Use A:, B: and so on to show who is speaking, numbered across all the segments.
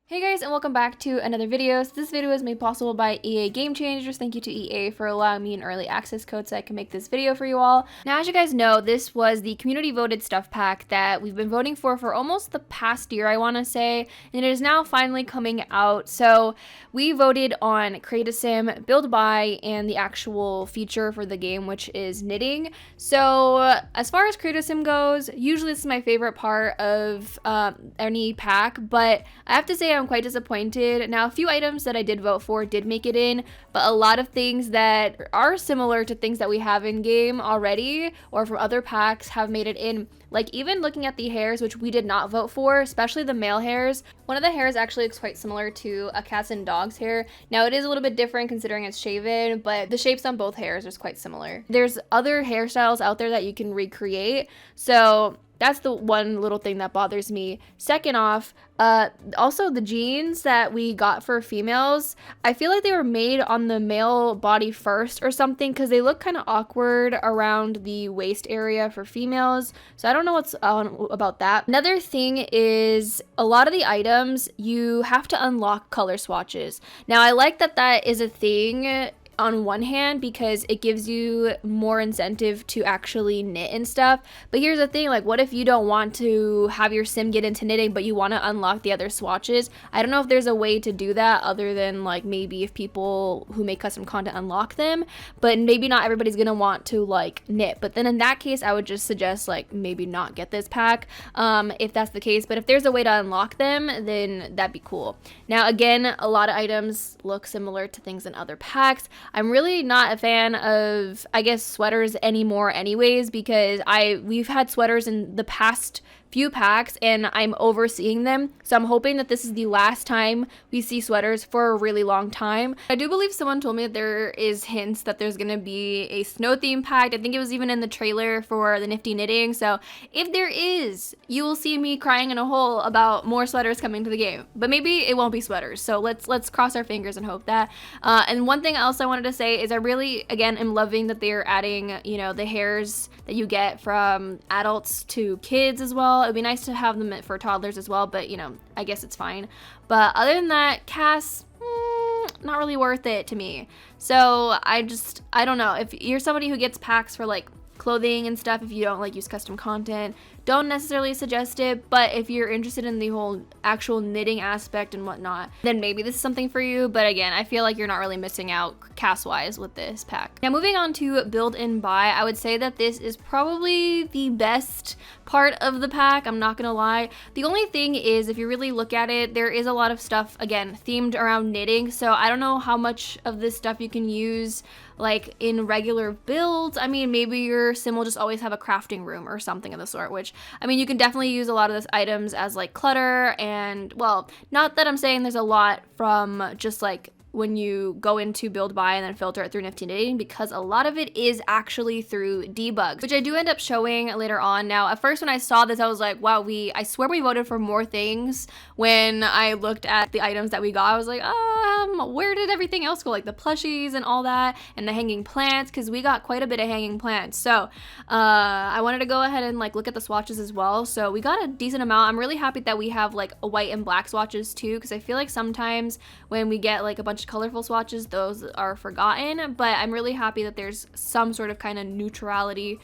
A: Hey guys, and welcome back to another video. So this video is made possible by EA GameChangers. Thank you to EA for allowing me an early access code so I can make this video for you all. Now, as you guys know, this was the community voted stuff pack that we've been voting for almost the past year, I want to say, and it is now finally coming out. So we voted on Create a Sim, Build Buy, and the actual feature for the game, which is knitting. So as far as Create a Sim goes, usually this is my favorite part of any pack, but I have to say I'm quite disappointed. Now, a few items that I did vote for did make it in, but a lot of things that are similar to things that we have in game already or from other packs have made it in. Like even looking at the hairs, which we did not vote for, especially the male hairs. One of the hairs actually looks quite similar to a cat's and dog's hair. Now it is a little bit different considering it's shaven, but the shapes on both hairs is quite similar. There's other hairstyles out there that you can recreate, so that's the one little thing that bothers me. Second off, also the jeans that we got for females, I feel like they were made on the male body first or something because they look kind of awkward around the waist area for females. So I don't know what's about that. Another thing is a lot of the items you have to unlock color swatches. Now I like that that is a thing on one hand because it gives you more incentive to actually knit and stuff, but here's the thing, like what if you don't want to have your sim get into knitting but you want to unlock the other swatches? I don't know if there's a way to do that other than like maybe if people who make custom content unlock them, but maybe not everybody's gonna want to like knit. But then in that case I would just suggest like maybe not get this pack if that's the case, but if there's a way to unlock them then that'd be cool. Now again, a lot of items look similar to things in other packs. I'm really not a fan of, I guess, sweaters anymore anyways, because we've had sweaters in the past few packs and I'm overseeing them. So I'm hoping that this is the last time we see sweaters for a really long time. I do believe someone told me that there is hints that there's going to be a snow theme pack. I think it was even in the trailer for the Nifty knitting. So if there is, you will see me crying in a hole about more sweaters coming to the game, but maybe it won't be sweaters. So let's cross our fingers and hope that. And one thing else I wanted to say is I really, again, am loving that they're adding, you know, the hairs that you get from adults to kids as well. It'd be nice to have them for toddlers as well, but you know, I guess it's fine. But other than that, Cass, not really worth it to me. So I don't know. If you're somebody who gets packs for like clothing and stuff, if you don't like use custom content, don't necessarily suggest it. But if you're interested in the whole actual knitting aspect and whatnot, then maybe this is something for you. But again, I feel like you're not really missing out cast wise with this pack. Now moving on to build and buy, I would say that this is probably the best part of the pack, I'm not gonna lie. The only thing is, if you really look at it, there is a lot of stuff again themed around knitting, so I don't know how much of this stuff you can use like in regular builds. I mean, maybe your sim will just always have a crafting room or something of the sort, which I mean, you can definitely use a lot of those items as like clutter. And well, not that I'm saying there's a lot from just like when you go into build buy and then filter it through Nifty knitting, because a lot of it is actually through debugs, which I do end up showing later on. Now at first when I saw this I was like, wow, I swear we voted for more things. When I looked at the items that we got, I was like, where did everything else go, like the plushies and all that and the hanging plants, because we got quite a bit of hanging plants. So I wanted to go ahead and like look at the swatches as well. So we got a decent amount. I'm really happy that we have like a white and black swatches too, because I feel like sometimes when we get like a bunch of colorful swatches, those are forgotten. But I'm really happy that there's some sort of kind of neutrality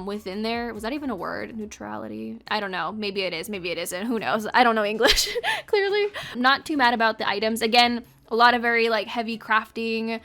A: within there. Was that even a word? Neutrality? I don't know. Maybe it is, maybe it isn't. Who knows? I don't know English clearly. I'm not too mad about the items. Again, a lot of very like heavy crafting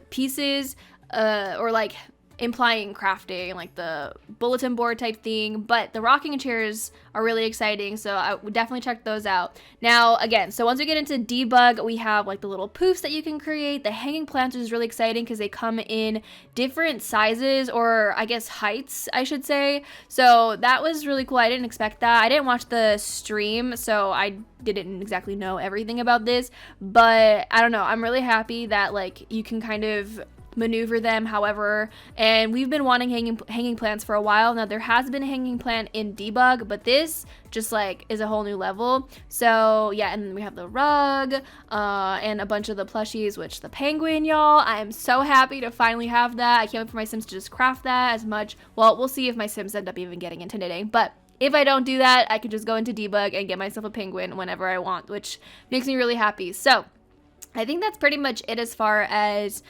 A: pieces or like implying crafting, like the bulletin board type thing, but the rocking chairs are really exciting, so I would definitely check those out. Now again, so once we get into debug, we have like the little poofs that you can create. The hanging plants is really exciting because they come in different sizes, or I guess heights I should say, so that was really cool. I didn't expect that. I didn't watch the stream, so I didn't exactly know everything about this, but I don't know, I'm really happy that like you can kind of maneuver them however, and we've been wanting hanging plants for a while now. There has been a hanging plant in debug, but this just like is a whole new level. So yeah, and then we have the rug and a bunch of the plushies, which the penguin, y'all, I am so happy to finally have that. I can't wait for my sims to just craft that as much. Well, we'll see if my sims end up even getting into knitting, but if I don't do that, I could just go into debug and get myself a penguin whenever I want, which makes me really happy. So I think that's pretty much it as far as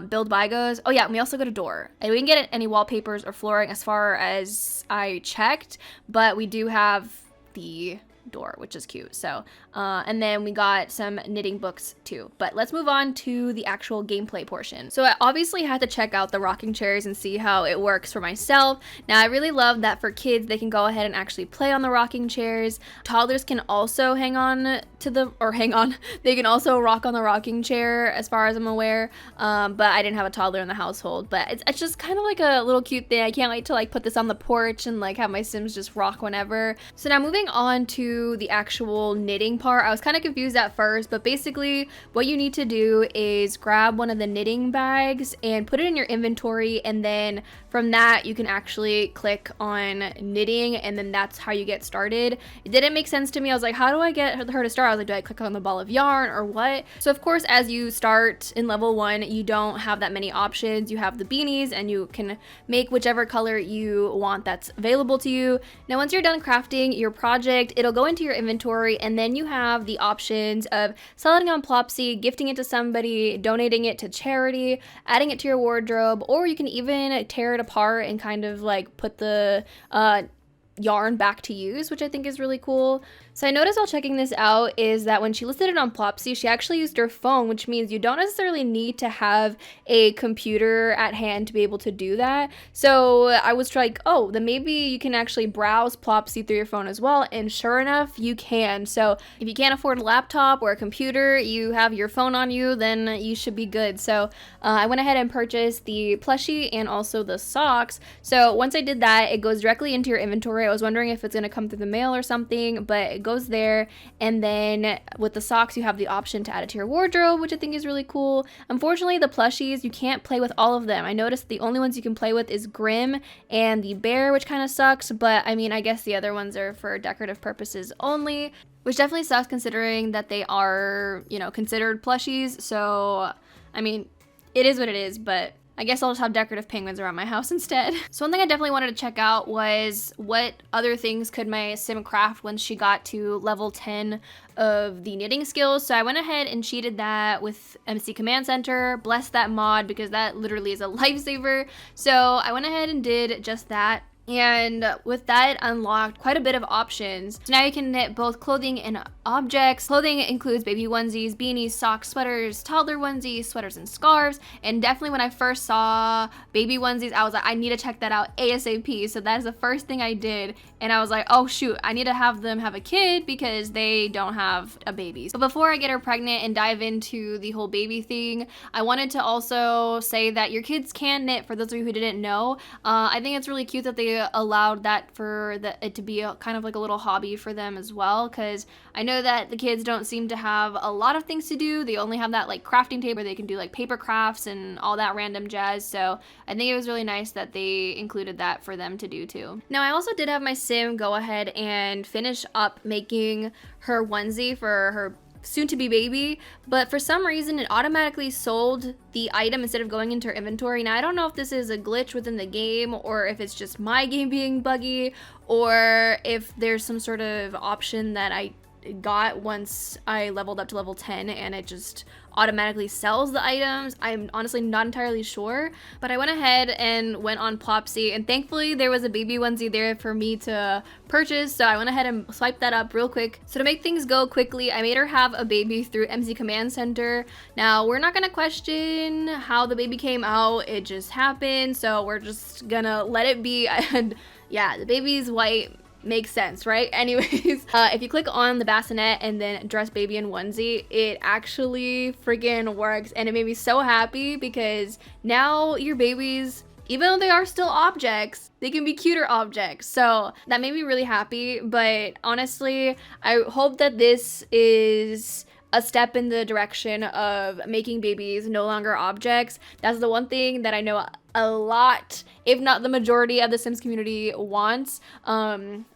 A: build by goes. Oh yeah, and we also got a door. And we didn't get any wallpapers or flooring as far as I checked, but we do have the door, which is cute. So and then we got some knitting books too. But let's move on to the actual gameplay portion. So I obviously had to check out the rocking chairs and see how it works for myself. Now I really love that for kids they can go ahead and actually play on the rocking chairs. Toddlers can also they can also rock on the rocking chair as far as I'm aware. But I didn't have a toddler in the household. But it's just kind of like a little cute thing. I can't wait to like put this on the porch and like have my Sims just rock whenever. So now moving on to the actual knitting part. I was kind of confused at first, but basically what you need to do is grab one of the knitting bags and put it in your inventory, and then from that you can actually click on knitting, and then that's how you get started. It didn't make sense to me. I was like, how do I get her to start? I was like, do I click on the ball of yarn or what? So of course, as you start in level 1, you don't have that many options. You have the beanies and you can make whichever color you want that's available to you. Now once you're done crafting your project, it'll go into your inventory, and then you have the options of selling on Plopsy, gifting it to somebody, donating it to charity, adding it to your wardrobe, or you can even tear it apart and kind of like put the yarn back to use, which I think is really cool. So I noticed while checking this out is that when she listed it on Plopsy, she actually used her phone, which means you don't necessarily need to have a computer at hand to be able to do that. So I was like, oh, then maybe you can actually browse Plopsy through your phone as well. And sure enough, you can. So if you can't afford a laptop or a computer, you have your phone on you, then you should be good. So I went ahead and purchased the plushie and also the socks. So once I did that, it goes directly into your inventory. I was wondering if it's going to come through the mail or something, but it goes there. And then with the socks, you have the option to add it to your wardrobe, which I think is really cool. Unfortunately, the plushies, you can't play with all of them. I noticed the only ones you can play with is Grim and the bear, which kind of sucks, but I mean, I guess the other ones are for decorative purposes only, which definitely sucks considering that they are, you know, considered plushies. So, I mean, it is what it is, but I guess I'll just have decorative penguins around my house instead. So one thing I definitely wanted to check out was what other things could my sim craft once she got to level 10 of the knitting skills. So I went ahead and cheated that with MC Command Center, blessed that mod because that literally is a lifesaver. So I went ahead and did just that. And with that, unlocked quite a bit of options. So now you can knit both clothing and objects. Clothing includes baby onesies, beanies, socks, sweaters, toddler onesies, sweaters, and scarves. And definitely when I first saw baby onesies, I was like, I need to check that out ASAP. So that is the first thing I did. And I was like, oh shoot, I need to have them have a kid because they don't have a baby. But before I get her pregnant and dive into the whole baby thing, I wanted to also say that your kids can knit, for those of you who didn't know. I think it's really cute that they allowed that for it to be kind of like a little hobby for them as well, because I know that the kids don't seem to have a lot of things to do. They only have that like crafting table where they can do like paper crafts and all that random jazz. So I think it was really nice that they included that for them to do too. Now I also did have my sim go ahead and finish up making her onesie for her soon-to-be baby, but for some reason it automatically sold the item instead of going into her inventory. Now I don't know if this is a glitch within the game or if it's just my game being buggy or if there's some sort of option that I got once I leveled up to level 10 and it just automatically sells the items. I'm honestly not entirely sure, but I went ahead and went on Plopsy, and thankfully there was a baby onesie there for me to purchase, so I went ahead and swiped that up real quick. So to make things go quickly, I made her have a baby through MC Command Center. Now we're not gonna question how the baby came out, it just happened, so we're just gonna let it be. And yeah, the baby's white. Makes sense, right? Anyways, if you click on the bassinet and then dress baby in onesie, it actually freaking works, and it made me so happy because now your babies, even though they are still objects, they can be cuter objects. So that made me really happy. But honestly, I hope that this is a step in the direction of making babies no longer objects. That's the one thing that I know a lot, if not the majority of the Sims community wants,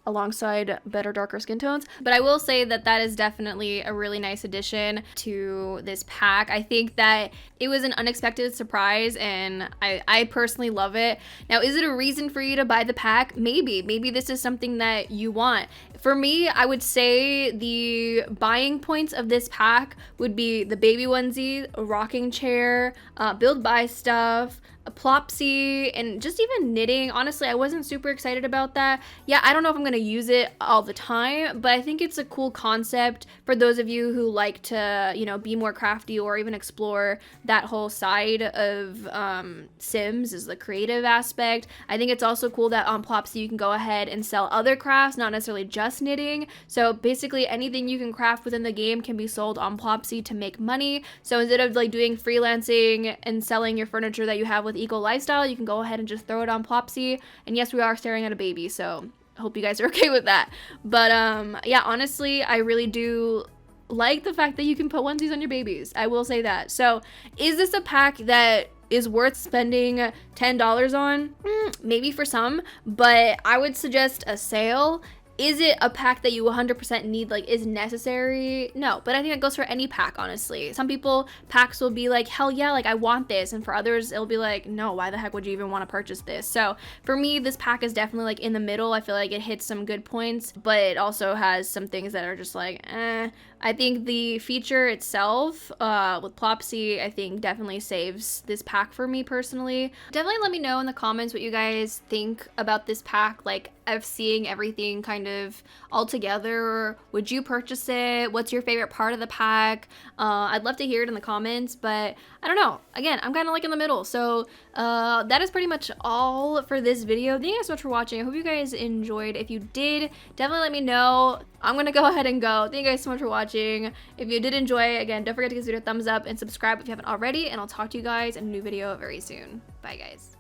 A: alongside better, darker skin tones. But I will say that that is definitely a really nice addition to this pack. I think that it was an unexpected surprise, and I personally love it. Now, is it a reason for you to buy the pack? Maybe this is something that you want. For me, I would say the buying points of this pack would be the baby onesie, a rocking chair, build buy stuff, a plopsy, and just even knitting. Honestly, I wasn't super excited about that. Yeah, I don't know if I'm gonna use it all the time, but I think it's a cool concept for those of you who like to, you know, be more crafty or even explore that whole side of Sims, is the creative aspect. I think it's also cool that on Plopsy you can go ahead and sell other crafts, not necessarily just knitting. So basically anything you can craft within the game can be sold on Plopsy to make money. So instead of like doing freelancing and selling your furniture that you have with Eco Lifestyle, you can go ahead and just throw it on Plopsy. And yes, we are staring at a baby, so I hope you guys are okay with that. But yeah, honestly, I really do like the fact that you can put onesies on your babies. I will say that. So is this a pack that is worth spending $10 on? Maybe for some, but I would suggest a sale. Is it a pack that you 100% need, like is necessary? No, but I think it goes for any pack, honestly. Some people, packs will be like, hell yeah, like I want this. And for others, it'll be like, no, why the heck would you even want to purchase this? So for me, this pack is definitely like in the middle. I feel like it hits some good points, but it also has some things that are just like, eh. I think the feature itself with Plopsy, I think definitely saves this pack for me personally. Definitely let me know in the comments what you guys think about this pack, like of seeing everything kind of all together. Would you purchase it? What's your favorite part of the pack? I'd love to hear it in the comments, but I don't know. Again, I'm kind of like in the middle. So that is pretty much all for this video. Thank you guys so much for watching. I hope you guys enjoyed. If you did, definitely let me know. I'm gonna go ahead and go. Thank you guys so much for watching. If you did enjoy, again, don't forget to give this video a thumbs up and subscribe if you haven't already, and I'll talk to you guys in a new video very soon. Bye guys.